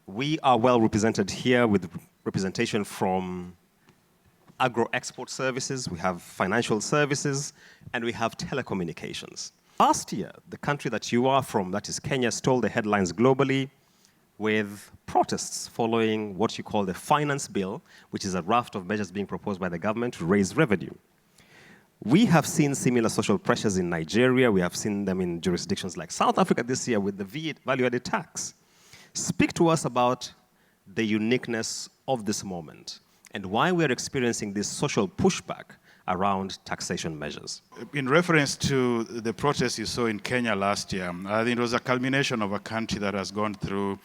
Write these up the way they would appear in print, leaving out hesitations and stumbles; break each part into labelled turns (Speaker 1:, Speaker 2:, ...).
Speaker 1: We are well represented here with representation from agro-export services, we have financial services, and we have telecommunications. Last year, the country that you are from, that is Kenya, stole the headlines globally with protests following what you call the finance bill, which is a raft of measures being proposed by the government to raise revenue. We have seen similar social pressures in Nigeria. We have seen them in jurisdictions like South Africa this year with the value-added tax. Speak to us about the uniqueness of this moment and why we're experiencing this social pushback around taxation measures.
Speaker 2: In reference to the protests you saw in Kenya last year, I think it was a culmination of a country that has gone through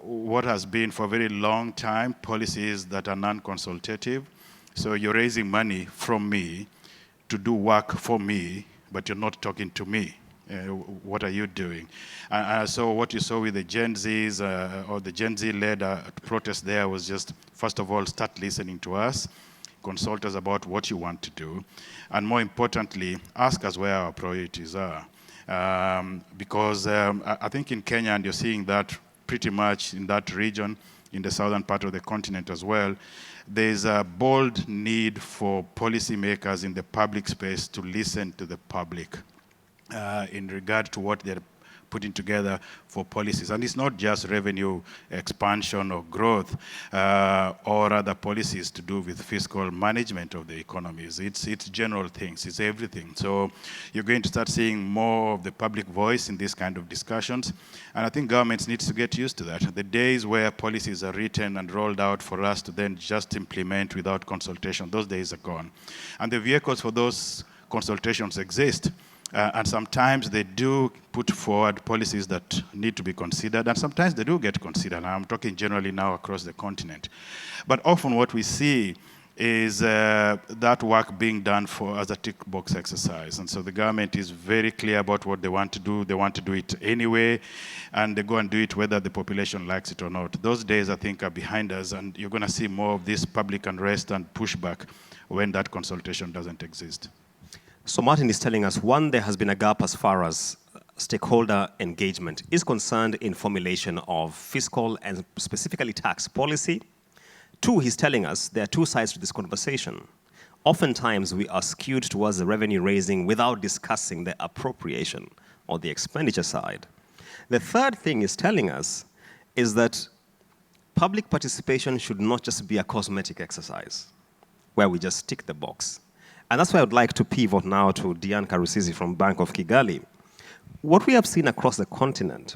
Speaker 2: what has been for a very long time policies that are non-consultative. So you're raising money from me to do work for me, but you're not talking to me. What are you doing? So what you saw with the Gen Zs or the Gen Z-led protest there was just, first of all, start listening to us, consult us about what you want to do, and more importantly, ask us where our priorities are. Because I think in Kenya, and you're seeing that pretty much in that region, in the southern part of the continent as well, there's a bold need for policymakers in the public space to listen to the public in regard to what they're putting together for policies. And it's not just revenue expansion or growth or other policies to do with fiscal management of the economies. It's general things, it's everything. So you're going to start seeing more of the public voice in these kind of discussions. And I think governments need to get used to that. The days where policies are written and rolled out for us to then just implement without consultation, those days are gone. And the vehicles for those consultations exist. And sometimes they do put forward policies that need to be considered, and sometimes they do get considered. I'm talking generally now across the continent. But often what we see is that work being done as a tick box exercise. And so the government is very clear about what they want to do. They want to do it anyway, and they go and do it whether the population likes it or not. Those days, I think, are behind us, and you're going to see more of this public unrest and pushback when that consultation doesn't exist.
Speaker 1: So Martin is telling us, one, there has been a gap as far as stakeholder engagement is concerned in formulation of fiscal and specifically tax policy. Two, he's telling us there are two sides to this conversation. Oftentimes, we are skewed towards the revenue raising without discussing the appropriation or the expenditure side. The third thing he's telling us is that public participation should not just be a cosmetic exercise where we just tick the box. And that's why I would like to pivot now to Diane Karusizi from Bank of Kigali. What we have seen across the continent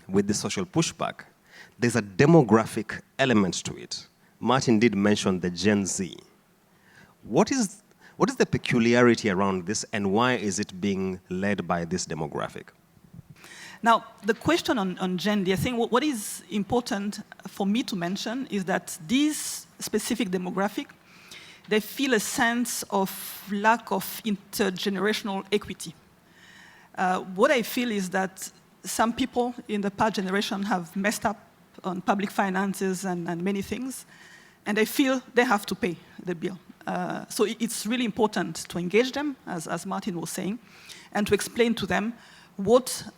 Speaker 1: with the social pushback, there's a demographic element to it. Martin did mention the Gen Z. What is the peculiarity around this, and why is it being led by this demographic?
Speaker 3: Now, the question on Gen Z, I think what is important for me to mention is that this specific demographic, they feel a sense of lack of intergenerational equity. What I feel is that some people in the past generation have messed up on public finances and many things, and they feel they have to pay the bill. So it's really important to engage them, as Martin was saying, and to explain to them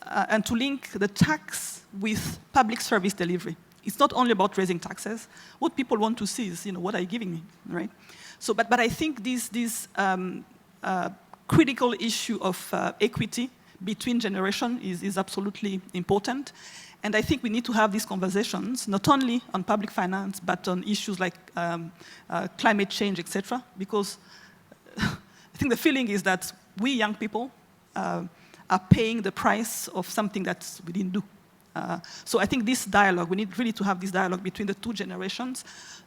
Speaker 3: and to link the tax with public service delivery. It's not only about raising taxes. What people want to see is, what are you giving me, right? So, but I think this critical issue of equity between generations is absolutely important. And I think we need to have these conversations, not only on public finance, but on issues like climate change, etc. Because I think the feeling is that we young people are paying the price of something that we didn't do. So I think this dialogue, we need really to have this dialogue between the two generations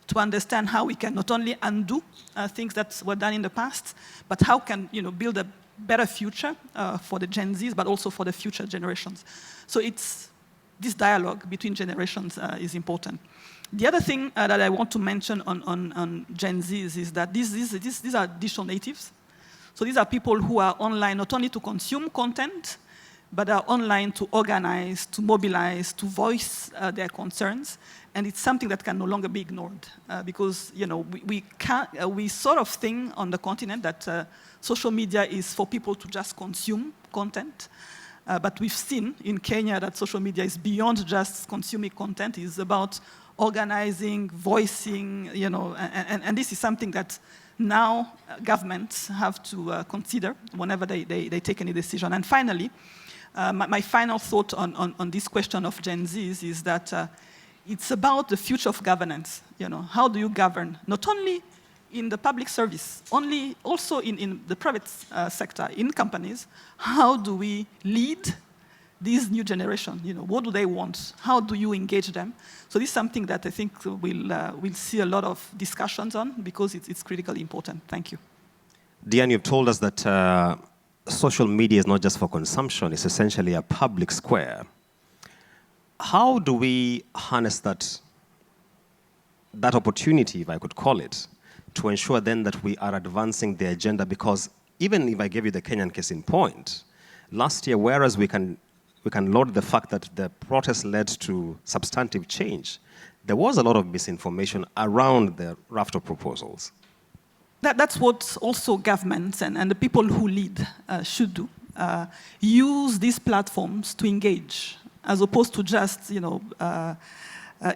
Speaker 3: to understand how we can not only undo things that were done in the past, but how can build a better future for the Gen Zs, but also for the future generations. So this dialogue between generations is important. The other thing that I want to mention on Gen Zs is that these are digital natives. So these are people who are online not only to consume content, but are online to organize, to mobilize, to voice their concerns. And it's something that can no longer be ignored because we sort of think on the continent that social media is for people to just consume content. But we've seen in Kenya that social media is beyond just consuming content. It's about organizing, voicing, and this is something that now governments have to consider whenever they take any decision. And finally, my final thought on this question of Gen Zs is that it's about the future of governance. How do you govern, not only in the public service, also in the private sector, in companies? How do we lead this new generation? What do they want? How do you engage them? So this is something that I think we'll see a lot of discussions on, because it's critically important. Thank you.
Speaker 1: Diane, you've told us that social media is not just for consumption, it's essentially a public square. How do we harness that opportunity, if I could call it, to ensure then that we are advancing the agenda? Because even if I give you the Kenyan case in point, last year, whereas we can laud the fact that the protest led to substantive change, there was a lot of misinformation around the raft of proposals.
Speaker 3: That's what also governments and the people who lead should do. Use these platforms to engage, as opposed to just,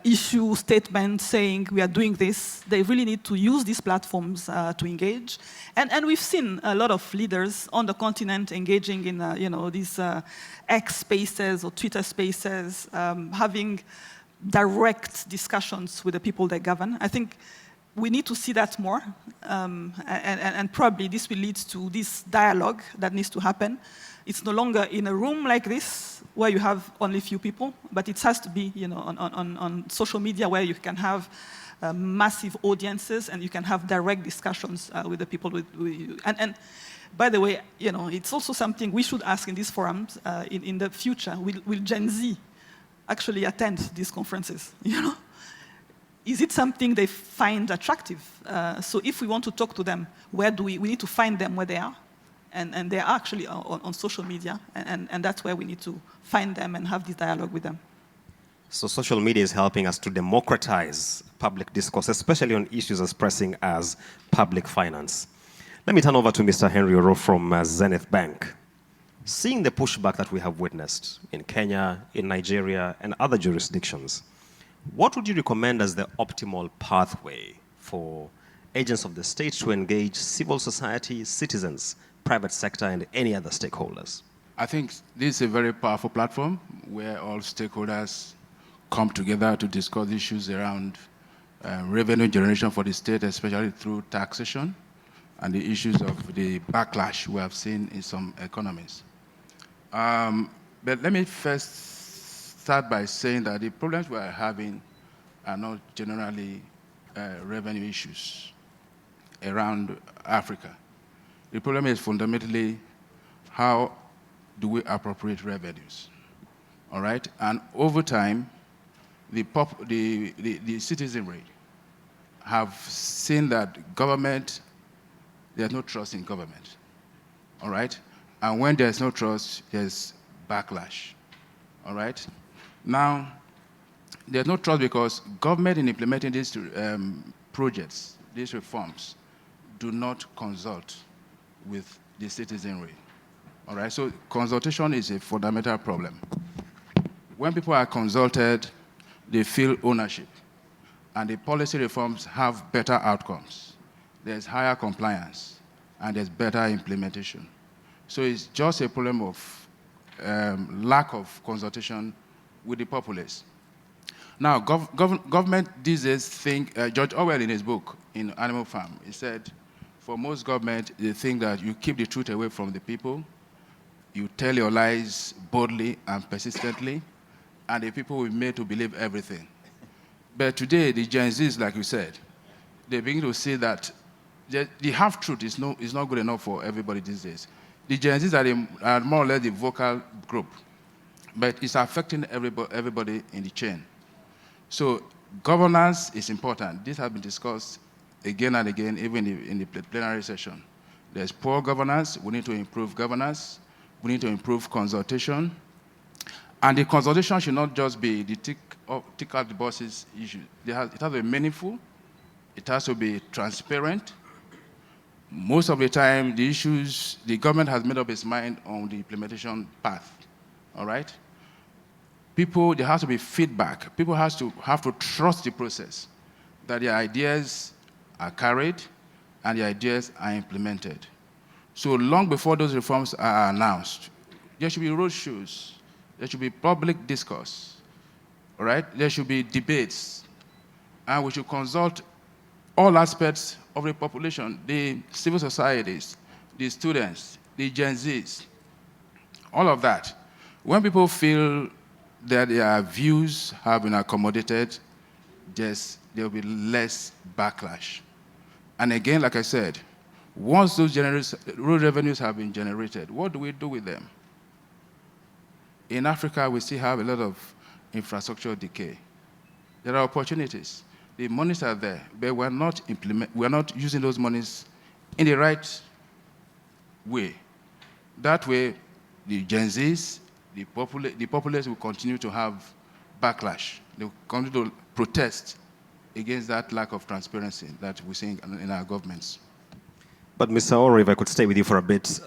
Speaker 3: issue statements saying we are doing this. They really need to use these platforms to engage. And we've seen a lot of leaders on the continent engaging in, these X spaces or Twitter spaces, having direct discussions with the people they govern. I think we need to see that more, and probably this will lead to this dialogue that needs to happen. It's no longer in a room like this where you have only few people, but it has to be, on social media where you can have massive audiences and you can have direct discussions with the people with you. And by the way, it's also something we should ask in these forums in the future. Will Gen Z actually attend these conferences? Is it something they find attractive? So if we want to talk to them, where do we need to find them where they are? And they are actually on social media, and that's where we need to find them and have this dialogue with them.
Speaker 1: So social media is helping us to democratize public discourse, especially on issues as pressing as public finance. Let me turn over to Mr. Henry Oro from Zenith Bank. Seeing the pushback that we have witnessed in Kenya, in Nigeria, and other jurisdictions, what would you recommend as the optimal pathway for agents of the state to engage civil society, citizens, private sector, and any other stakeholders?
Speaker 4: I think this is a very powerful platform where all stakeholders come together to discuss issues around revenue generation for the state, especially through taxation, and the issues of the backlash we have seen in some economies. But let me first start by saying that the problems we are having are not generally revenue issues around Africa. The problem is fundamentally how do we appropriate revenues, all right? And over time, the citizenry have seen that government, there's no trust in government, all right? And when there's no trust, there's backlash, all right? Now, there's no trust because government in implementing these projects, these reforms, do not consult with the citizenry, all right? So consultation is a fundamental problem. When people are consulted, they feel ownership, and the policy reforms have better outcomes. There's higher compliance, and there's better implementation. So it's just a problem of lack of consultation with the populace. Now, government these days think, George Orwell in his book, in Animal Farm, he said, for most government, they think that you keep the truth away from the people, you tell your lies boldly and persistently, and the people will be made to believe everything. But today, the Gen Zs, like you said, they begin to see that the half-truth is not good enough for everybody these days. The Gen Zs are more or less the vocal group, but it's affecting everybody in the chain. So governance is important. This has been discussed again and again, even in the plenary session. There's poor governance. We need to improve governance. We need to improve consultation. And the consultation should not just be the tick out the boxes issue. It has to be meaningful. It has to be transparent. Most of the time, the issues, the government has made up its mind on the implementation path. all right? People, there has to be feedback. People have to trust the process, that their ideas are carried and the ideas are implemented. So long before those reforms are announced, there should be roadshows, there should be public discourse, all right? There should be debates, and we should consult all aspects of the population, the civil societies, the students, the Gen Zs, all of that. When people feel that their views have been accommodated, there will be less backlash. And again, like I said, once those road revenues have been generated, what do we do with them? In Africa, we still have a lot of infrastructure decay. There are opportunities. The monies are there, but we're not using those monies in the right way. That way, the Gen Zs, the populace will continue to have backlash. They will continue to protest against that lack of transparency that we're seeing in our governments.
Speaker 1: But Mr. Oro, if I could stay with you for a bit,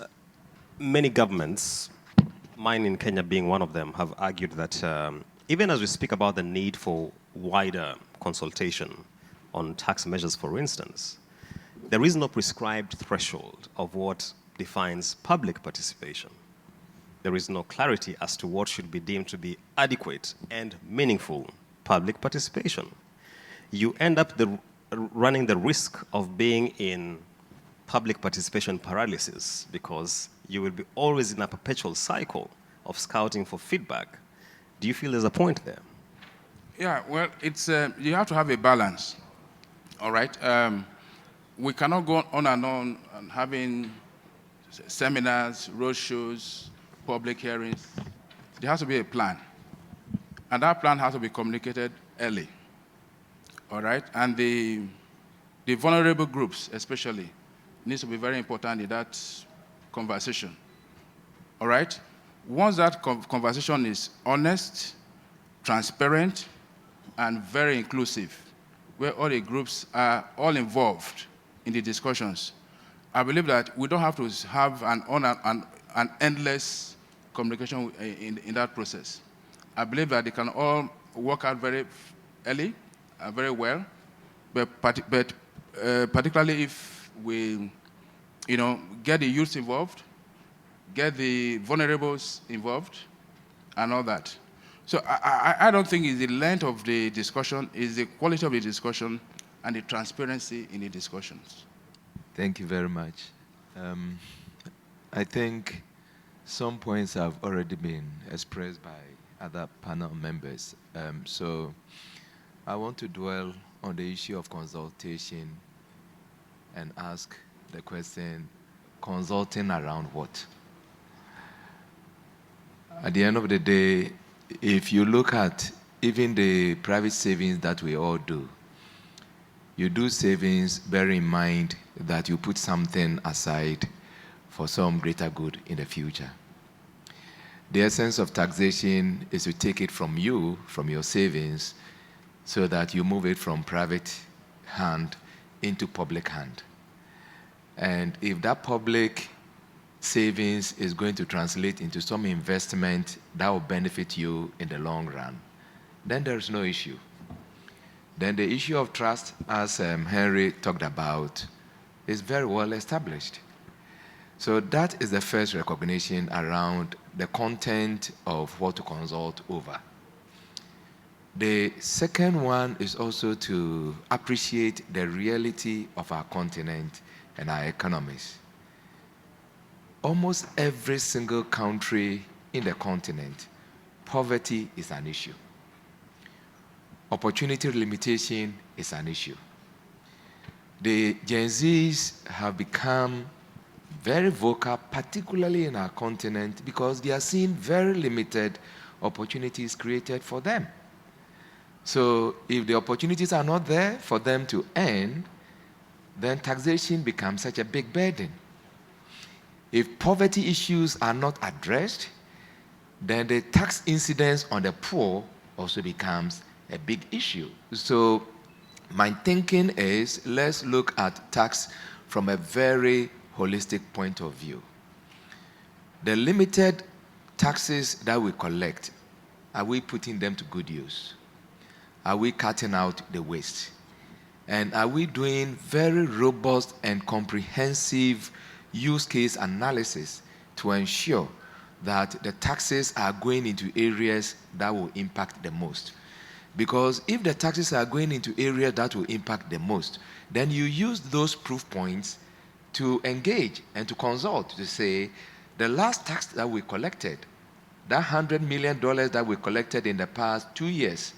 Speaker 1: many governments, mine in Kenya being one of them, have argued that even as we speak about the need for wider consultation on tax measures, for instance, there is no prescribed threshold of what defines public participation. There is no clarity as to what should be deemed to be adequate and meaningful public participation. You end up running the risk of being in public participation paralysis because you will be always in a perpetual cycle of scouting for feedback. Do you feel there's a point there?
Speaker 4: Yeah, well, it's you have to have a balance, all right? We cannot go on and having seminars, roadshows, public hearings. There has to be a plan, and that plan has to be communicated early, all right? And the vulnerable groups, especially, needs to be very important in that conversation, all right? Once that conversation is honest, transparent, and very inclusive, where all the groups are all involved in the discussions, I believe that we don't have to have an endless communication in that process. I believe that they can all work out very early, very well, but particularly if we, get the youth involved, get the vulnerables involved, and all that. So I don't think it's the length of the discussion, it's the quality of the discussion and the transparency in the discussions.
Speaker 5: Thank you very much. I think some points have already been expressed by other panel members. So I want to dwell on the issue of consultation and ask the question, consulting around what? At the end of the day, if you look at even the private savings that we all do, you do savings bearing in mind that you put something aside for some greater good in the future. The essence of taxation is to take it from you, from your savings, so that you move it from private hand into public hand. And if that public savings is going to translate into some investment that will benefit you in the long run, then there's no issue. Then the issue of trust, as Henry talked about, is very well established. So that is the first recognition around the content of what to consult over. The second one is also to appreciate the reality of our continent and our economies. Almost every single country in the continent, poverty is an issue. Opportunity limitation is an issue. The Gen Zs have become very vocal, particularly in our continent, because they are seeing very limited opportunities created for them. So if the opportunities are not there for them to earn, then taxation becomes such a big burden. If poverty issues are not addressed, then the tax incidence on the poor also becomes a big issue. So my thinking is, let's look at tax from a very holistic point of view. The limited taxes that we collect, are we putting them to good use? Are we cutting out the waste? And are we doing very robust and comprehensive use case analysis to ensure that the taxes are going into areas that will impact the most? Because if the taxes are going into areas that will impact the most, then you use those proof points to engage and to consult to say, the last tax that we collected, that $100 million that we collected in the past 2 years,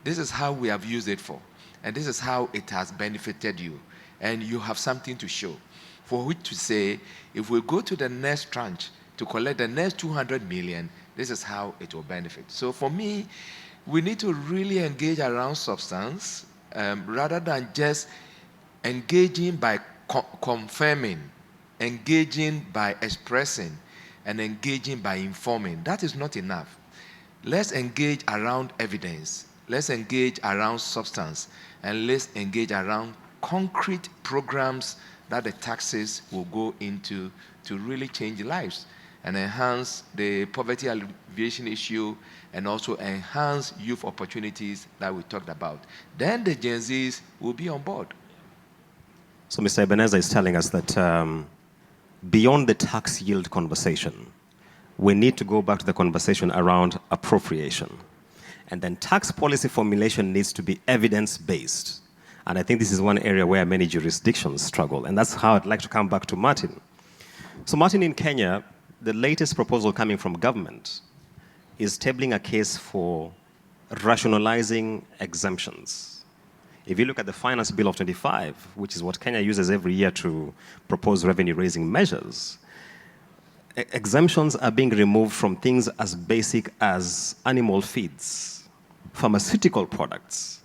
Speaker 5: this is how we have used it for. And this is how it has benefited you. And you have something to show. For which to say, if we go to the next tranche to collect the next 200 million, this is how it will benefit. So for me, we need to really engage around substance rather than just engaging by confirming, engaging by expressing, and engaging by informing. That is not enough. Let's engage around evidence. Let's engage around substance. And let's engage around concrete programs that the taxes will go into to really change lives and enhance the poverty alleviation issue and also enhance youth opportunities that we talked about. Then the Gen Zs will be on board.
Speaker 1: So Mr. Ebenezer is telling us that beyond the tax yield conversation, we need to go back to the conversation around appropriation. And then tax policy formulation needs to be evidence-based. And I think this is one area where many jurisdictions struggle. And that's how I'd like to come back to Martin. So Martin, in Kenya, the latest proposal coming from government is tabling a case for rationalizing exemptions. If you look at the Finance Bill of 25, which is what Kenya uses every year to propose revenue-raising measures, exemptions are being removed from things as basic as animal feeds, pharmaceutical products.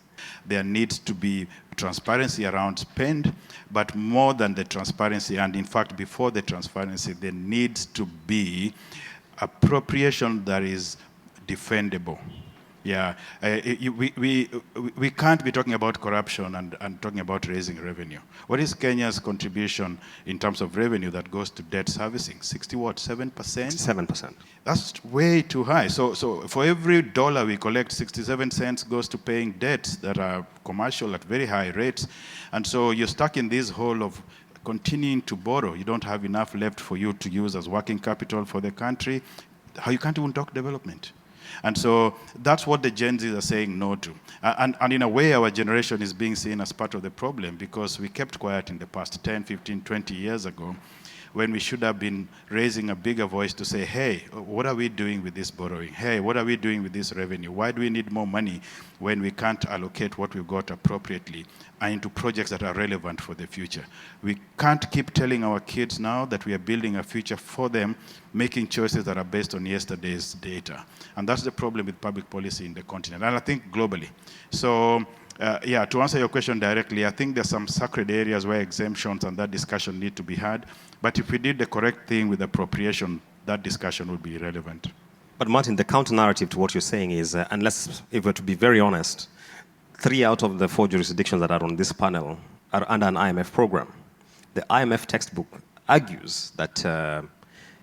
Speaker 2: There needs to be transparency around spend, but more than the transparency, and in fact, before the transparency, there needs to be appropriation that is defendable. Yeah, we can't be talking about corruption and talking about raising revenue. What is Kenya's contribution in terms of revenue that goes to debt servicing? 7%?
Speaker 1: 7%.
Speaker 2: That's way too high. So for every dollar we collect, 67 cents goes to paying debts that are commercial at very high rates. And so you're stuck in this hole of continuing to borrow. You don't have enough left for you to use as working capital for the country. How you can't even talk development. And so that's what the Gen Zs are saying no to. And in a way, our generation is being seen as part of the problem because we kept quiet in the past 10, 15, 20 years ago when we should have been raising a bigger voice to say, hey, what are we doing with this borrowing? Hey, what are we doing with this revenue? Why do we need more money when we can't allocate what we've got appropriately and into projects that are relevant for the future? We can't keep telling our kids now that we are building a future for them, making choices that are based on yesterday's data. And that's the problem with public policy in the continent, and I think globally. So, yeah, to answer your question directly, I think there's some sacred areas where exemptions and that discussion need to be had. But if we did the correct thing with appropriation, that discussion would be irrelevant.
Speaker 1: But Martin, the counter-narrative to what you're saying is, unless, if we're to be very honest, 3 out of the 4 jurisdictions that are on this panel are under an IMF program. The IMF textbook argues that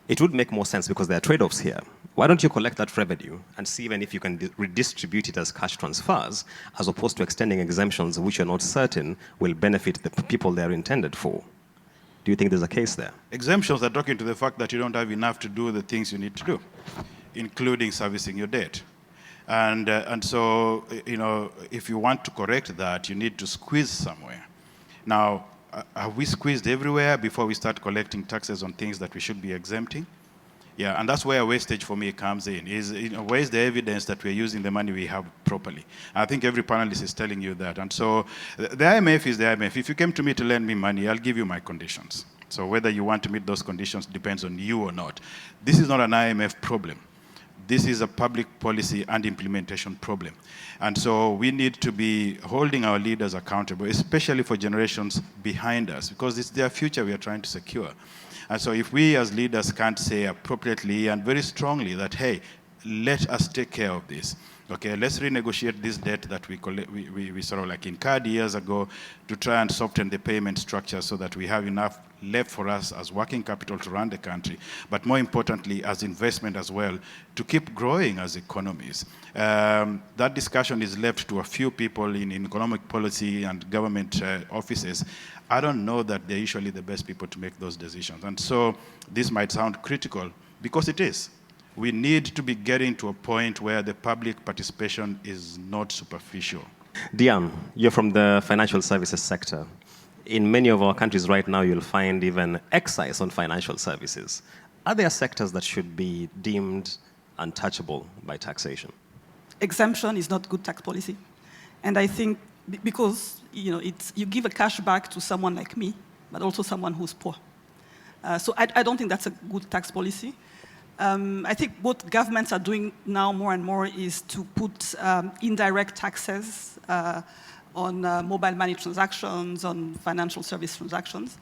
Speaker 1: it would make more sense because there are trade-offs here. Why don't you collect that revenue and see even if you can redistribute it as cash transfers, as opposed to extending exemptions which you're not certain will benefit the people they're intended for? Do you think there's a case there?
Speaker 2: Exemptions are talking to the fact that you don't have enough to do the things you need to do, including servicing your debt. And so, you know, if you want to correct that, you need to squeeze somewhere. Now, have we squeezed everywhere before we start collecting taxes on things that we should be exempting? Yeah, and that's where wastage for me comes in, is, you know, where's the evidence that we're using the money we have properly? I think every panelist is telling you that. And so the IMF is the IMF. If you came to me to lend me money, I'll give you my conditions. So whether you want to meet those conditions depends on you or not. This is not an IMF problem. This is a public policy and implementation problem. And so we need to be holding our leaders accountable, especially for generations behind us, because it's their future we are trying to secure. And so if we as leaders can't say appropriately and very strongly that, hey, let us take care of this. Okay, let's renegotiate this debt that we sort of like incurred years ago to try and soften the payment structure so that we have enough left for us as working capital to run the country, but more importantly, as investment as well, to keep growing as economies. That discussion is left to a few people in economic policy and government offices. I don't know that they're usually the best people to make those decisions. And so this might sound critical, because it is. We need to be getting to a point where the public participation is not superficial.
Speaker 1: Diane, you're from the financial services sector. In many of our countries right now, you'll find even excise on financial services. Are there sectors that should be deemed untouchable by taxation?
Speaker 3: Exemption is not good tax policy. And I think because you give a cash back to someone like me, but also someone who's poor. So I don't think that's a good tax policy. I think what governments are doing now more and more is to put indirect taxes on mobile money transactions, on financial service transactions,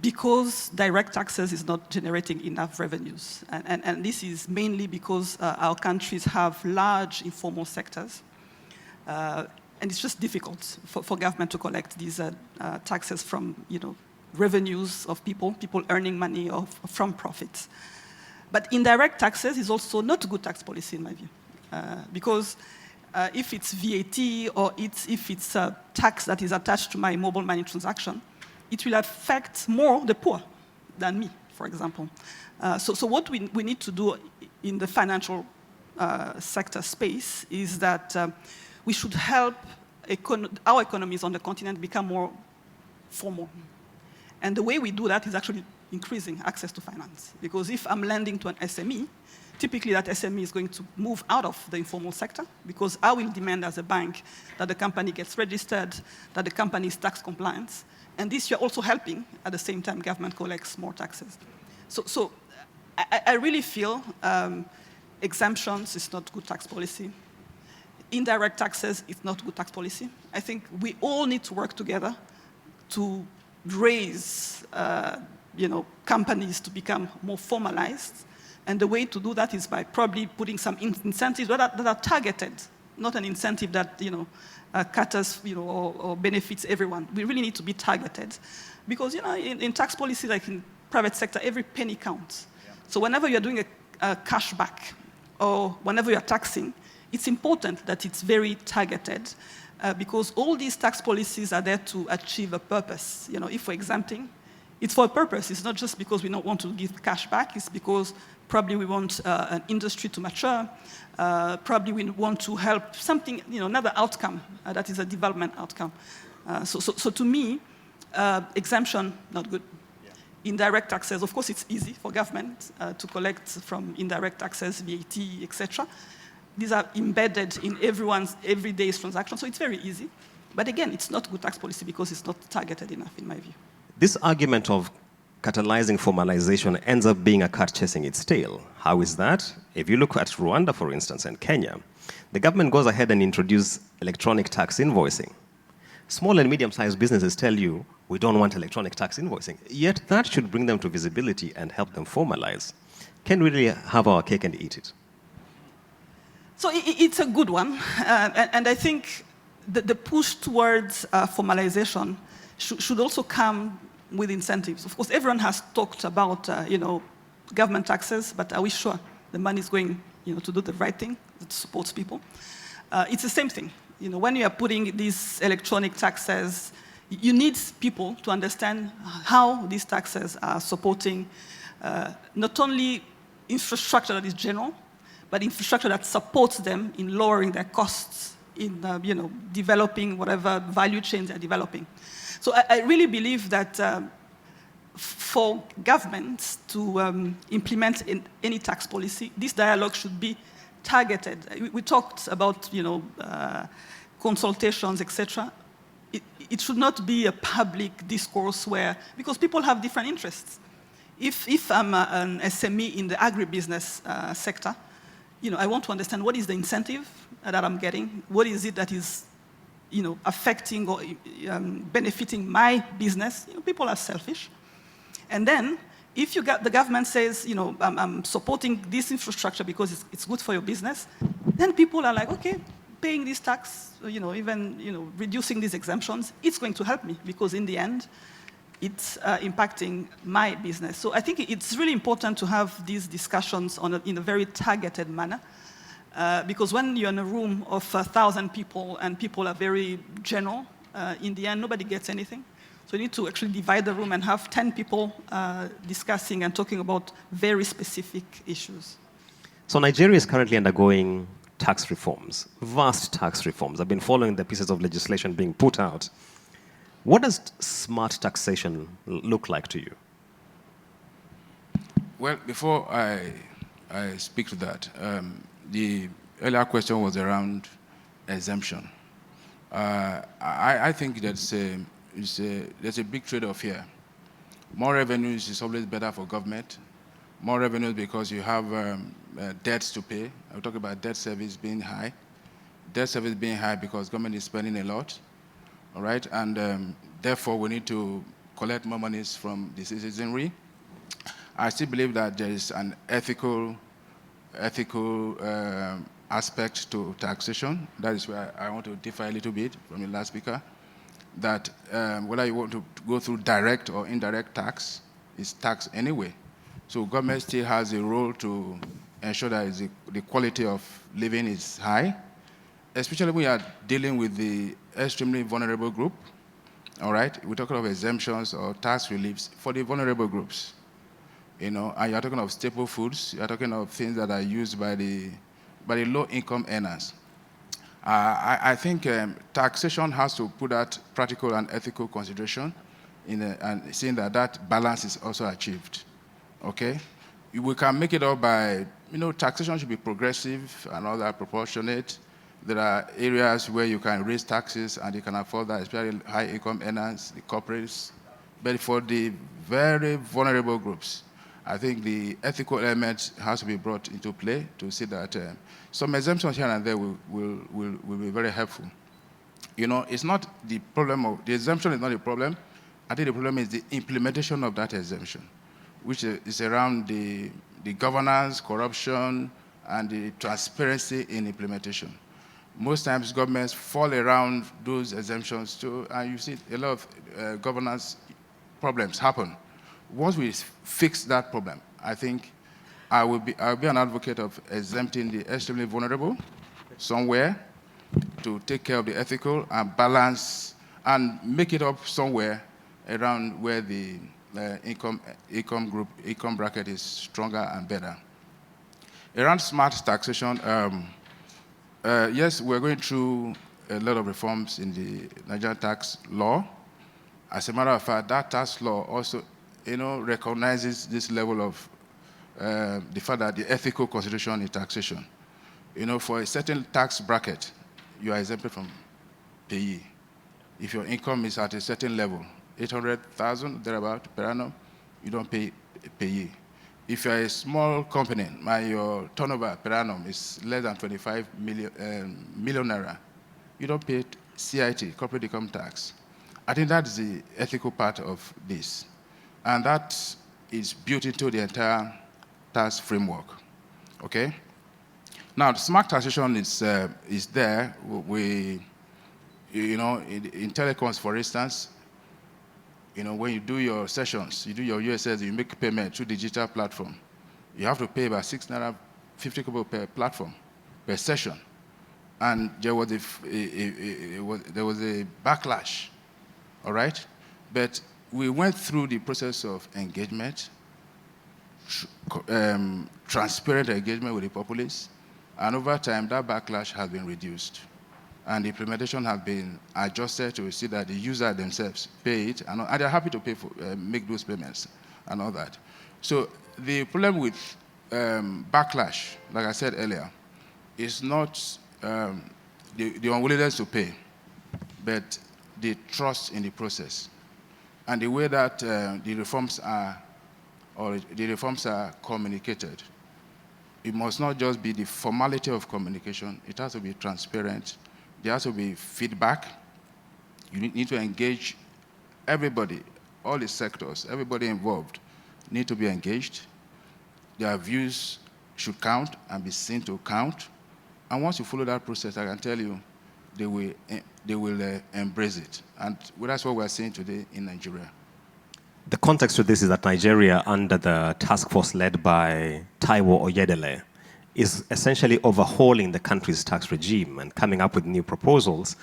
Speaker 3: because direct taxes is not generating enough revenues. And this is mainly because our countries have large informal sectors. And it's just difficult for government to collect these taxes from revenues of people earning money from profits. But indirect taxes is also not a good tax policy in my view, because if it's VAT or if it's a tax that is attached to my mobile money transaction, it will affect more the poor than me, for example. So what we need to do in the financial sector space is that we should help our economies on the continent become more formal. And the way we do that is actually increasing access to finance. Because if I'm lending to an SME, typically that SME is going to move out of the informal sector, because I will demand as a bank that the company gets registered, that the company is tax compliant. And this you're also helping, at the same time government collects more taxes. So I really feel exemptions is not good tax policy. Indirect taxes is not good tax policy. I think we all need to work together to raise companies to become more formalized. And the way to do that is by probably putting some incentives that are targeted, not an incentive that caters or benefits everyone. We really need to be targeted. Because in tax policy, like in private sector, every penny counts. Yeah. So whenever you're doing a cashback or whenever you're taxing, it's important that it's very targeted. Because all these tax policies are there to achieve a purpose. If we're exempting, it's for a purpose. It's not just because we don't want to give cash back. It's because probably we want an industry to mature. Probably we want to help something, another outcome that is a development outcome. So to me, exemption, not good. Yeah. Indirect taxes, of course, it's easy for government to collect from indirect taxes, VAT, etc. These are embedded in everyone's everyday transaction, so it's very easy. But again, it's not good tax policy because it's not targeted enough, in my view.
Speaker 1: This argument of catalyzing formalization ends up being a cat chasing its tail. How is that? If you look at Rwanda, for instance, and Kenya, the government goes ahead and introduces electronic tax invoicing. Small and medium-sized businesses tell you, we don't want electronic tax invoicing. Yet that should bring them to visibility and help them formalize. Can we really have our cake and eat it?
Speaker 3: So it's a good one. And I think the push towards formalization should also come with incentives. Of course, everyone has talked about government taxes, but are we sure the money is going to do the right thing that supports people? It's the same thing. When you are putting these electronic taxes, you need people to understand how these taxes are supporting not only infrastructure that is general, but infrastructure that supports them in lowering their costs, in developing whatever value chains they're developing. So I really believe that for governments to implement any tax policy, this dialogue should be targeted. We talked about consultations, etc. It should not be a public discourse because people have different interests. If I'm an SME in the agribusiness sector, I want to understand what is the incentive that I'm getting, what is it that is affecting or benefiting my business. People are selfish. And then, if the government says, I'm supporting this infrastructure because it's good for your business, then people are like, okay, paying this tax, even reducing these exemptions, it's going to help me because in the end, it's impacting my business. So I think it's really important to have these discussions in a very targeted manner, because when you're in a room of 1,000 people and people are very general, in the end, nobody gets anything. So you need to actually divide the room and have 10 people discussing and talking about very specific issues.
Speaker 1: So Nigeria is currently undergoing tax reforms, vast tax reforms. I've been following the pieces of legislation being put out. What does smart taxation look like to you?
Speaker 4: Well, before I speak to that, the earlier question was around exemption. I think there's a big trade-off here. More revenues is always better for government. More revenues because you have debts to pay. I'll talk about debt service being high. Debt service being high because government is spending a lot, all right? And therefore, we need to collect more monies from the citizenry. I still believe that there is an ethical aspect to taxation. That is where I want to differ a little bit from the last speaker, that whether you want to go through direct or indirect tax, it's tax anyway. So government still has a role to ensure that the quality of living is high, especially when we are dealing with the extremely vulnerable group, all right? We're talking of exemptions or tax reliefs for the vulnerable groups, you know, and you're talking of staple foods, you're talking of things that are used by the low-income earners. I think taxation has to put that practical and ethical consideration and seeing that that balance is also achieved, okay? We can make it up by, you know, taxation should be progressive and all that, proportionate. There are areas where you can raise taxes and you can afford that, especially high-income earners, the corporates. But for the very vulnerable groups, I think the ethical element has to be brought into play to see that some exemptions here and there will be very helpful. You know, it's not the problem of, the exemption is not the problem. I think the problem is the implementation of that exemption, which is around the governance, corruption, and the transparency in implementation. Most times governments fall around those exemptions too, and you see a lot of governance problems happen. Once we fix that problem, I think I'll be an advocate of exempting the extremely vulnerable somewhere to take care of the ethical and balance and make it up somewhere around where the income bracket is stronger and better. Around smart taxation, yes, we're going through a lot of reforms in the Nigerian tax law. As a matter of fact, that tax law also, you know, recognizes this level of the fact that the ethical consideration in taxation. You know, for a certain tax bracket, you are exempted from payee. If your income is at a certain level, 800,000 thereabout per annum, you don't pay payee. If you're a small company, your turnover per annum is less than 25 million naira, you don't pay CIT, corporate income tax. I think that's the ethical part of this. And that is built into the entire tax framework, okay? Now, the smart taxation is there. You know, in telecoms, for instance, you know, when you do your sessions, you do your USS, you make payment through digital platform. You have to pay about 6 naira 50 kobo per platform, per session. And there was a backlash, all right? But we went through the process of engagement, transparent engagement with the populace, and over time, that backlash has been reduced. And the implementation has been adjusted to see that the user themselves pay it, and they're happy to pay for, make those payments and all that. So the problem with backlash, like I said earlier, is not the unwillingness to pay, but the trust in the process. And the way that the reforms are communicated. It must not just be the formality of communication, it has to be transparent. There has to be feedback. You need to engage everybody, all the sectors, everybody involved need to be engaged. Their views should count and be seen to count. And once you follow that process, I can tell you, they will embrace it. And that's what we're seeing today in Nigeria.
Speaker 1: The context to this is that Nigeria, under the task force led by Taiwo Oyedele, is essentially overhauling the country's tax regime and coming up with new proposals.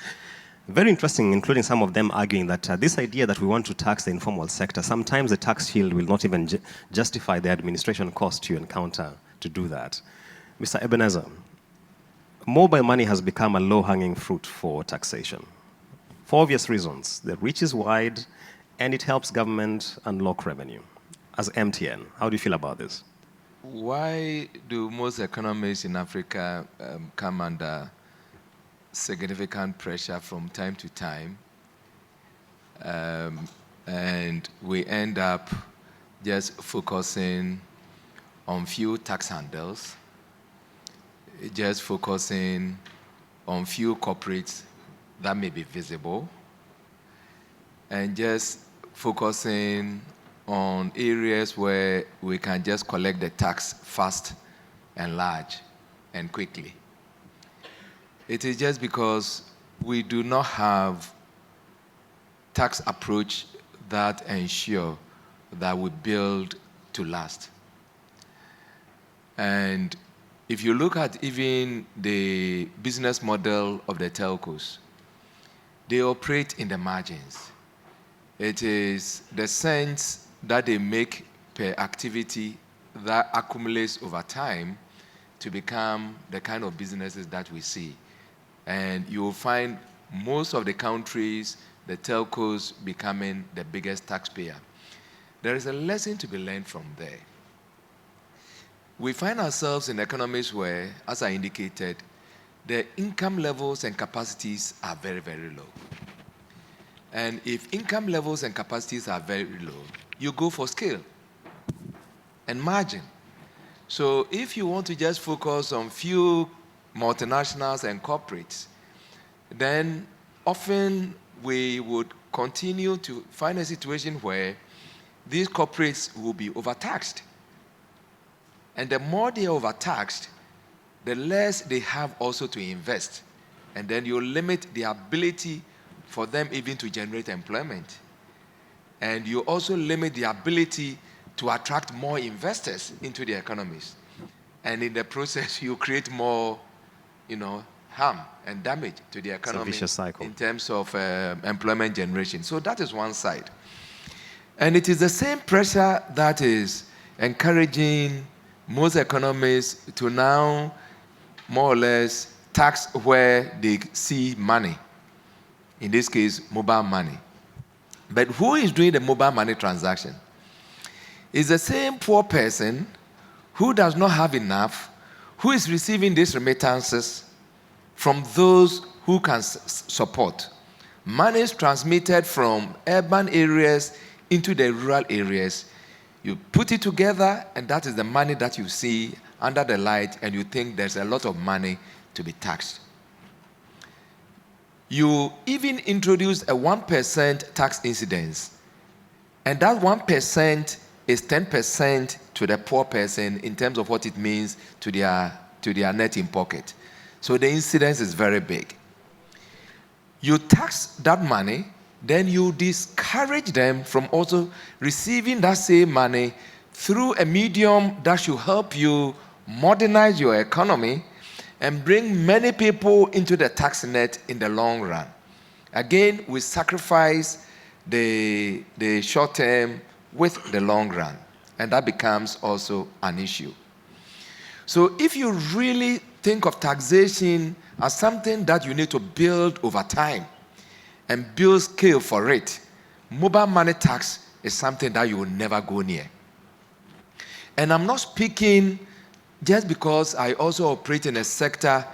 Speaker 1: Very interesting, including some of them arguing that this idea that we want to tax the informal sector, sometimes the tax shield will not even justify the administration cost you encounter to do that. Mr. Ebenezer, mobile money has become a low-hanging fruit for taxation. For obvious reasons. The reach is wide, and it helps government unlock revenue. As MTN, how do you feel about this?
Speaker 5: Why do most economies in Africa come under significant pressure from time to time? And we end up just focusing on few tax handles, just focusing on few corporates that may be visible, and just focusing on areas where we can just collect the tax fast and large and quickly. It is just because we do not have tax approach that ensure that we build to last. And if you look at even the business model of the telcos, they operate in the margins. It is the cents that they make per activity that accumulates over time to become the kind of businesses that we see. And you will find most of the countries, the telcos becoming the biggest taxpayer. There is a lesson to be learned from there. We find ourselves in economies where, as I indicated, the income levels and capacities are very, very low. And if income levels and capacities are very low, you go for scale and margin. So if you want to just focus on few multinationals and corporates, then often we would continue to find a situation where these corporates will be overtaxed. And the more they are overtaxed, the less they have also to invest. And then you limit the ability for them even to generate employment. And you also limit the ability to attract more investors into the economies. And in the process, you create more, harm and damage to the economy.
Speaker 1: It's a vicious cycle.
Speaker 5: In terms of employment generation. So that is one side. And it is the same pressure that is encouraging most economies to now more or less tax where they see money. In this case, mobile money. But who is doing the mobile money transaction? It's the same poor person who does not have enough, who is receiving these remittances from those who can support. Money is transmitted from urban areas into the rural areas. You put it together, and that is the money that you see under the light, and you think there's a lot of money to be taxed. You even introduce a 1% tax incidence, and that 1% is 10% to the poor person in terms of what it means to their net in pocket. So the incidence is very big. You tax that money, then you discourage them from also receiving that same money through a medium that should help you modernize your economy and bring many people into the tax net in the long run. Again, we sacrifice the short term with the long run, and that becomes also an issue. So if you really think of taxation as something that you need to build over time and build scale for it, mobile money tax is something that you will never go near. And I'm not speaking just because I also operate in a sector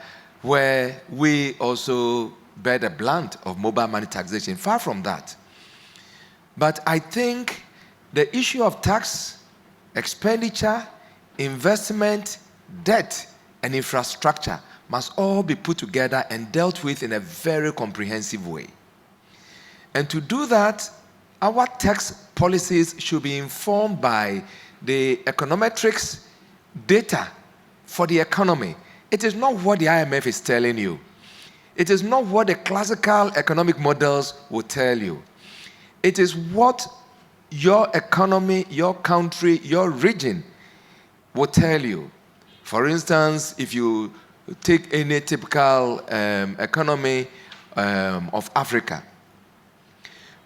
Speaker 5: where we also bear the brunt of mobile money taxation. Far from that. But I think the issue of tax, expenditure, investment, debt, and infrastructure must all be put together and dealt with in a very comprehensive way. And to do that, our tax policies should be informed by the econometrics data for the economy. It is not what the IMF is telling you. It is not what the classical economic models will tell you. It is what your economy, your country, your region will tell you. For instance, if you take any typical economy of Africa,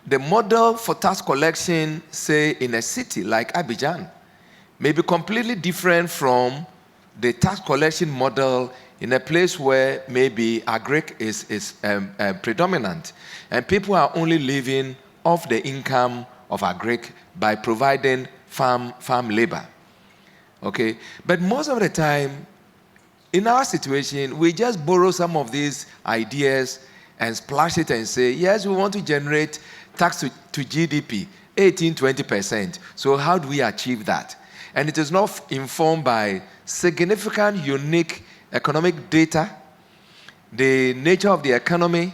Speaker 5: the model for tax collection, say in a city like Abidjan, may be completely different from the tax collection model in a place where maybe agric is predominant, and people are only living off the income of agric by providing farm labor. Okay, but most of the time, in our situation, we just borrow some of these ideas and splash it and say, yes, we want to generate tax to GDP, 18-20%. So how do we achieve that? And it is not informed by significant, unique economic data, the nature of the economy,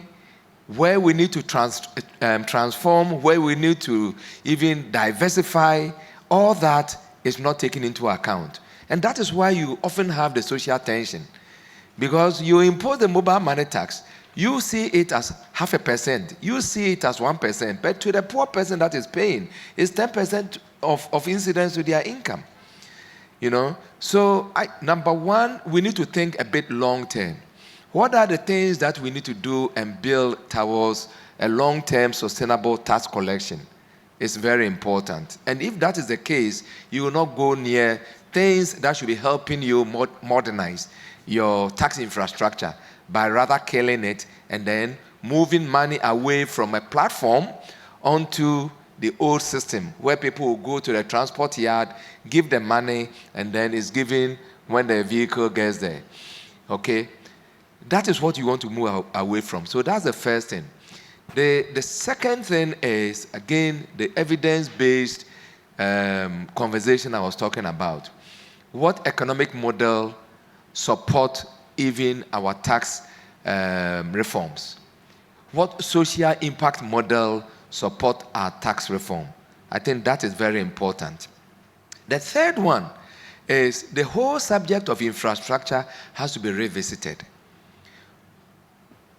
Speaker 5: where we need to transform, where we need to even diversify. All that is not taken into account. And that is why you often have the social tension. Because you impose the mobile money tax, you see it as 0.5%, you see it as 1%, but to the poor person that is paying, it's 10% of incidence to their income. You know? So, number one, we need to think a bit long term. What are the things that we need to do and build towards a long-term sustainable tax collection? It's very important. And if that is the case, you will not go near things that should be helping you modernize your tax infrastructure by rather killing it and then moving money away from a platform onto the old system where people will go to the transport yard, give them money, and then it's given when the vehicle gets there. Okay? That is what you want to move away from. So that's the first thing. The second thing is, again, the evidence-based conversation I was talking about. What economic model support even our tax reforms? What social impact model support our tax reform? I think that is very important. The third one is the whole subject of infrastructure has to be revisited.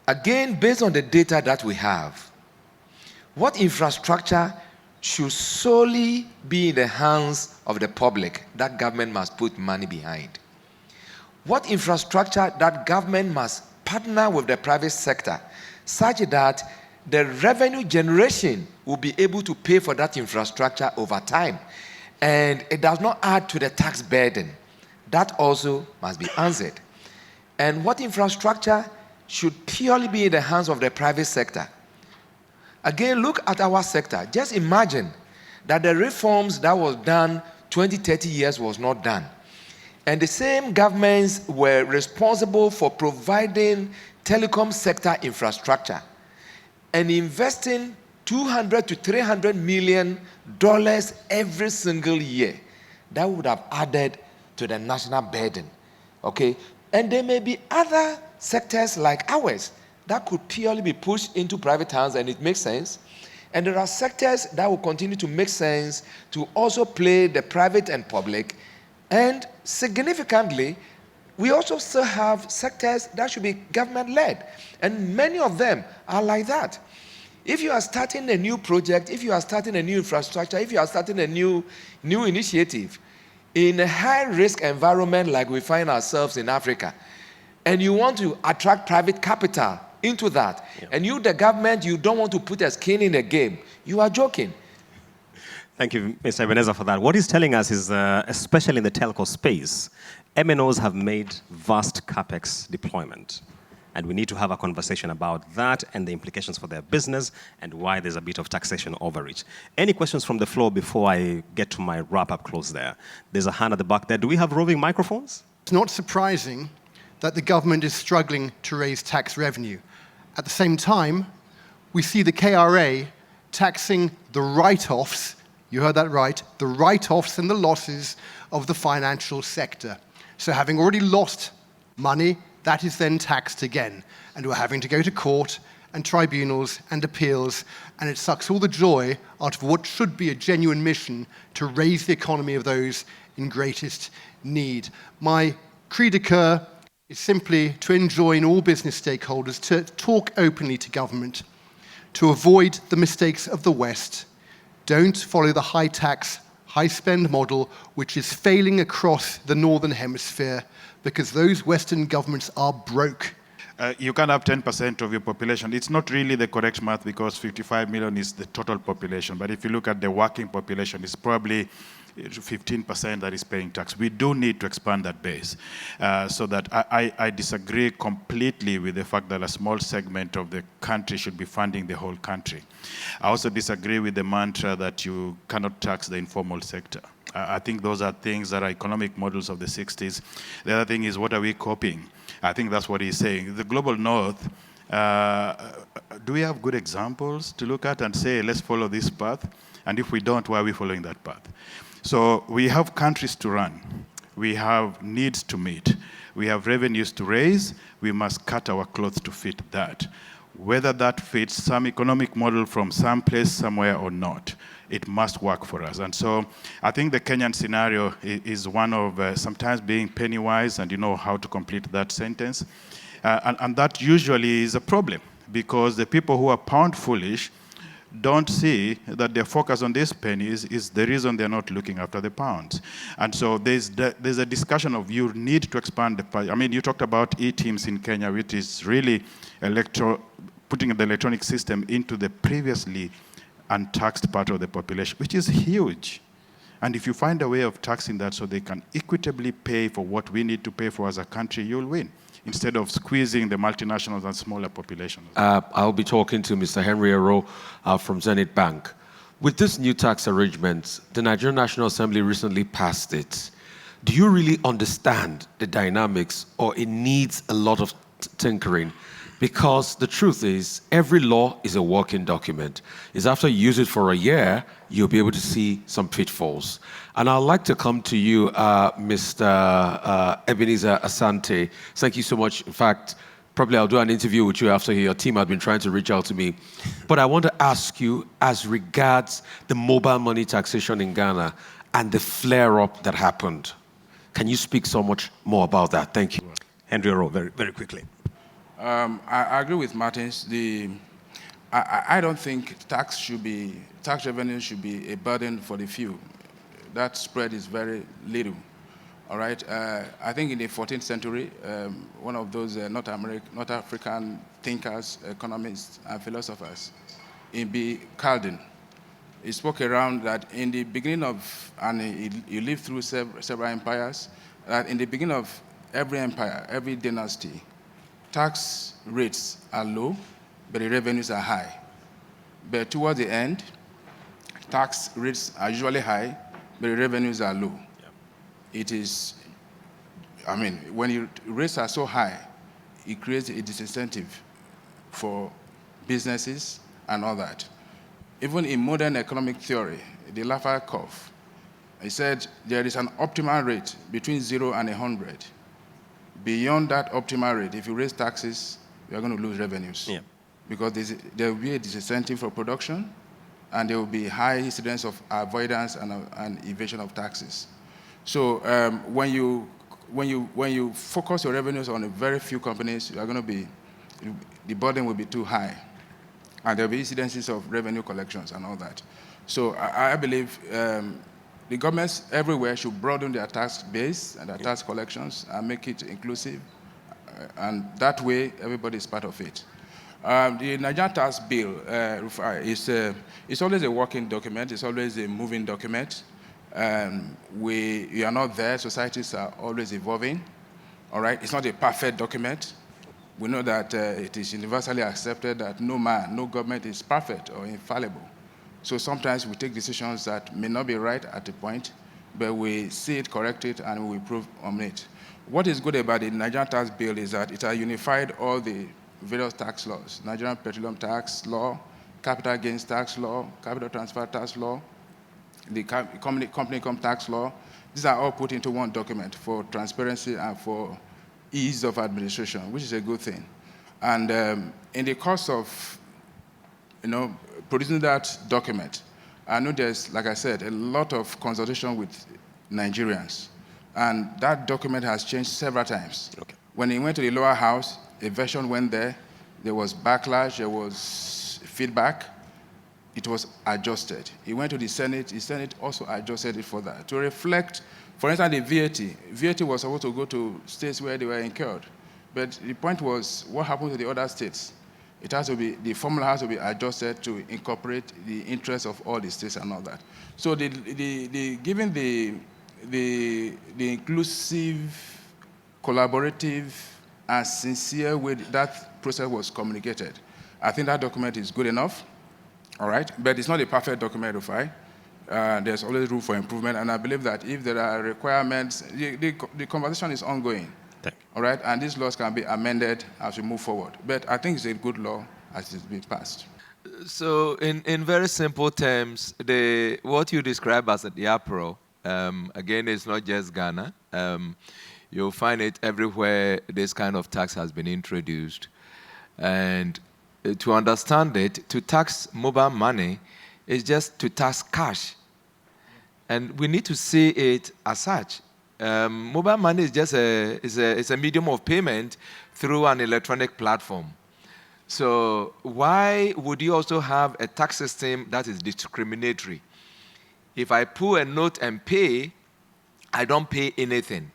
Speaker 5: Again, based on the data that we have, what infrastructure should solely be in the hands of the public that government must put money behind? What infrastructure that government must partner with the private sector such that the revenue generation will be able to pay for that infrastructure over time and it does not add to the tax burden? That also must be answered. And what infrastructure should purely be in the hands of the private sector? Again, look at our sector. Just imagine that the reforms that was done 20, 30 years was not done. And the same governments were responsible for providing telecom sector infrastructure and investing $200 to $300 million every single year. That would have added to the national burden. Okay? And there may be other sectors like ours that could purely be pushed into private hands and it makes sense. And there are sectors that will continue to make sense to also play the private and public. And significantly, we also still have sectors that should be government-led. And many of them are like that. If you are starting a new project, if you are starting a new infrastructure, if you are starting a new initiative in a high-risk environment like we find ourselves in Africa, and you want to attract private capital into that, and you, the government, you don't want to put a skin in the game, you are joking.
Speaker 1: Thank you, Mr. Ebenezer, for that. What he's telling us is, especially in the telco space, MNOs have made vast capex deployment. And we need to have a conversation about that and the implications for their business and why there's a bit of taxation overreach. Any questions from the floor before I get to my wrap-up close there? There's a hand at the back there. Do we have roving microphones?
Speaker 6: It's not surprising that the government is struggling to raise tax revenue. At the same time, we see the KRA taxing the write-offs, you heard that right, the write-offs and the losses of the financial sector. So having already lost money, that is then taxed again. And we're having to go to court and tribunals and appeals, and it sucks all the joy out of what should be a genuine mission to raise the economy of those in greatest need. My cri de coeur is simply to enjoin all business stakeholders to talk openly to government, to avoid the mistakes of the West, Don't follow the high tax, high spend model, which is failing across the Northern Hemisphere because those Western governments are broke.
Speaker 2: You can have 10% of your population. It's not really the correct math because 55 million is the total population. But if you look at the working population, it's probably 15% that is paying tax. We do need to expand that base. So that I disagree completely with the fact that a small segment of the country should be funding the whole country. I also disagree with the mantra that you cannot tax the informal sector. I think those are things that are economic models of the 60s. The other thing is, what are we copying? I think that's what he's saying. The global north, do we have good examples to look at and say, let's follow this path? And if we don't, why are we following that path? So we have countries to run. We have needs to meet. We have revenues to raise. We must cut our clothes to fit that. Whether that fits some economic model from some place, somewhere or not, it must work for us. And so I think the Kenyan scenario is one of sometimes being penny wise, and you know how to complete that sentence. And that usually is a problem because the people who are pound foolish don't see that their focus on these pennies is the reason they're not looking after the pounds. And so there's a discussion of you need to expand the pie. I mean, you talked about e-teams in Kenya, which is really putting the electronic system into the previously untaxed part of the population, which is huge. And if you find a way of taxing that so they can equitably pay for what we need to pay for as a country, you'll win, instead of squeezing the multinationals and smaller populations.
Speaker 7: I'll be talking to Mr. Henry Ero from Zenith Bank. With this new tax arrangement, the Nigerian National Assembly recently passed it. Do you really understand the dynamics, or it needs a lot of tinkering? Because the truth is, every law is a working document. It's after you use it for a year, you'll be able to see some pitfalls. And I'd like to come to you, Mr. Ebenezer Asante. Thank you so much. In fact, probably I'll do an interview with you after your team had been trying to reach out to me. But I want to ask you, as regards the mobile money taxation in Ghana and the flare-up that happened, can you speak so much more about that? Thank you.
Speaker 1: Henry Oro, very, very quickly.
Speaker 4: I agree with Martins. I don't think tax revenue should be a burden for the few. That spread is very little. All right. I think in the 14th century, one of those North African thinkers, economists, and philosophers, E.B. Calden, he spoke around that in the beginning of, and he lived through several empires, that in the beginning of every empire, every dynasty, tax rates are low, but the revenues are high. But towards the end, tax rates are usually high, but the revenues are low. Yep. It is, I mean, when your rates are so high, it creates a disincentive for businesses and all that. Even in modern economic theory, the Laffer curve, he said there is an optimal rate between 0 and 100. Beyond that optimal rate, if you raise taxes, you're going to lose revenues. Yeah. Because there will be a disincentive for production, and there will be high incidence of avoidance and evasion of taxes. So when you focus your revenues on a very few companies, you are going to be, the burden will be too high, and there will be incidences of revenue collections and all that. So I believe the governments everywhere should broaden their tax base and their tax collections and make it inclusive, and that way everybody is part of it. The Nigerian tax bill it's always a working document. It's always a moving document. We are not there. Societies are always evolving. All right, it's not a perfect document. We know that it is universally accepted that no man, no government is perfect or infallible. So sometimes we take decisions that may not be right at the point, but we see it, correct it, and we improve on it. What is good about the Nigerian tax bill is that it has unified all the various tax laws: Nigerian petroleum tax law, capital gains tax law, capital transfer tax law, the company income tax law. These are all put into one document for transparency and for ease of administration, which is a good thing. And in the course of, producing that document, I know there's, like I said, a lot of consultation with Nigerians. And that document has changed several times. Okay. When it went to the lower house, a version went there was backlash, there was feedback. it was adjusted. It went to the Senate also adjusted it for that, to reflect, for instance, the VAT. VAT was supposed to go to states where they were incurred. But the point was, what happened to the other states? It has to be, the formula has to be adjusted to incorporate the interests of all the states and all that. So given the inclusive, collaborative, and sincere way that process was communicated, I think that document is good enough, all right? But it's not a perfect document, there's always room for improvement, and I believe that if there are requirements, the conversation is ongoing, all right? And these laws can be amended as we move forward. But I think it's a good law as it's been passed.
Speaker 5: So in very simple terms, what you describe as the APRO, again, it's not just Ghana. You'll find it everywhere this kind of tax has been introduced. And to understand it, to tax mobile money is just to tax cash. And we need to see it as such. Mobile money is just a medium of payment through an electronic platform. So why would you also have a tax system that is discriminatory? If I pull a note and pay, I don't pay anything.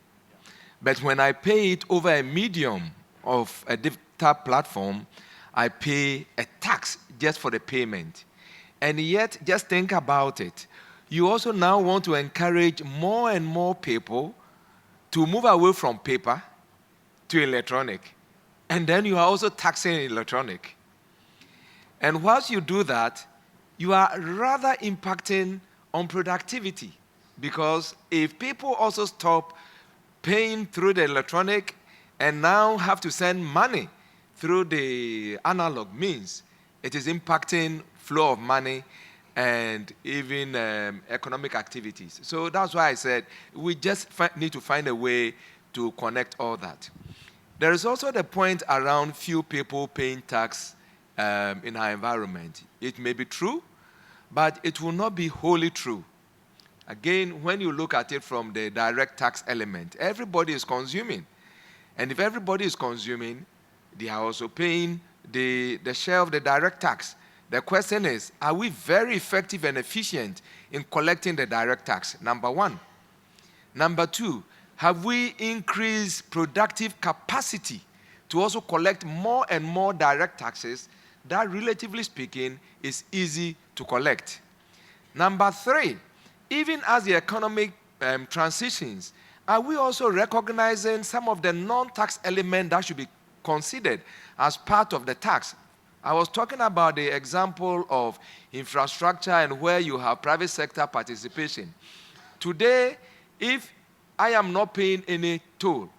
Speaker 5: But when I pay it over a medium of a digital platform, I pay a tax just for the payment. And yet, just think about it. You also now want to encourage more and more people to move away from paper to electronic. And then you are also taxing electronic. And whilst you do that, you are rather impacting on productivity. Because if people also stop paying through the electronic and now have to send money through the analog means, it is impacting flow of money and even economic activities. So that's why I said we just need to find a way to connect all that. There is also the point around few people paying tax in our environment. It may be true, but it will not be wholly true. Again, when you look at it from the direct tax element, everybody is consuming. And if everybody is consuming, they are also paying the share of the direct tax. The question is, are we very effective and efficient in collecting the direct tax? Number one. Number two, have we increased productive capacity to also collect more and more direct taxes that, relatively speaking, is easy to collect? Number three, even as the economic transitions, are we also recognizing some of the non-tax elements that should be considered as part of the tax? I was talking about the example of infrastructure and where you have private sector participation. Today, if I am not paying any toll,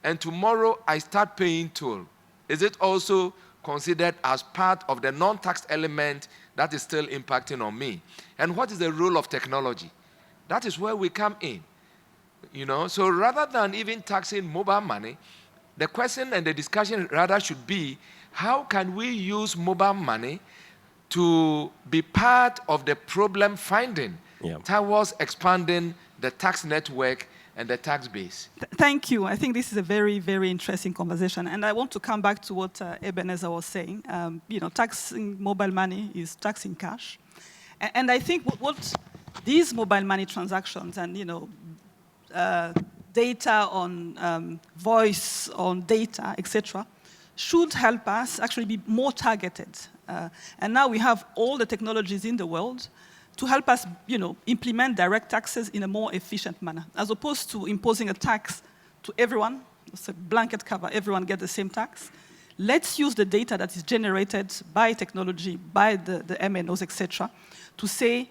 Speaker 5: and tomorrow I start paying toll, is it also considered as part of the non-tax element that is still impacting on me? And what is the role of technology? That is where we come in. So rather than even taxing mobile money, the question and the discussion rather should be, how can we use mobile money to be part of the problem finding towards expanding the tax network and the tax base?
Speaker 3: Thank you. I think this is a very, very interesting conversation. And I want to come back to what Ebenezer was saying. Taxing mobile money is taxing cash. And I think what these mobile money transactions and, data on voice, on data, etc., should help us actually be more targeted. And now we have all the technologies in the world to help us, implement direct taxes in a more efficient manner, as opposed to imposing a tax to everyone. It's a blanket cover, everyone gets the same tax. Let's use the data that is generated by technology, by the MNOs, etc., to say,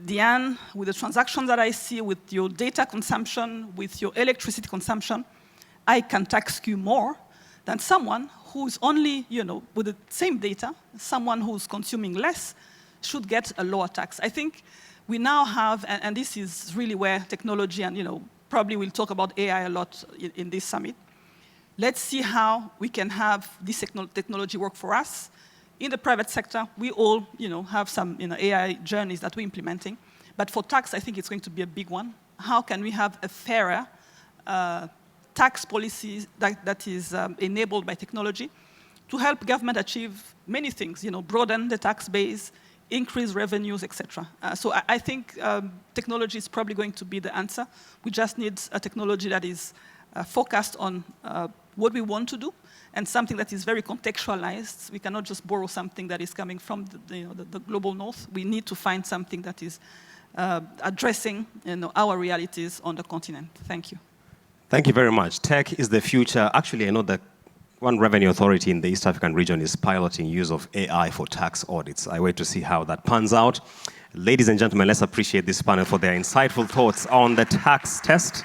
Speaker 3: Diane, with the transactions that I see, with your data consumption, with your electricity consumption, I can tax you more than someone who's only, with the same data, someone who's consuming less should get a lower tax. I think we now have, and this is really where technology and, probably we'll talk about AI a lot in this summit. Let's see how we can have this technology work for us. In the private sector, we all, have some, AI journeys that we're implementing. But for tax, I think it's going to be a big one. How can we have a fairer tax policy that is enabled by technology to help government achieve many things, broaden the tax base, increase revenues, etc. So I think technology is probably going to be the answer. We just need a technology that is focused on what we want to do, and something that is very contextualized. We cannot just borrow something that is coming from the global north. We need to find something that is addressing our realities on the continent. Thank you.
Speaker 1: Thank you very much. Tech is the future. Actually, I know that one revenue authority in the East African region is piloting use of AI for tax audits. I wait to see how that pans out. Ladies and gentlemen, let's appreciate this panel for their insightful thoughts on the tax test.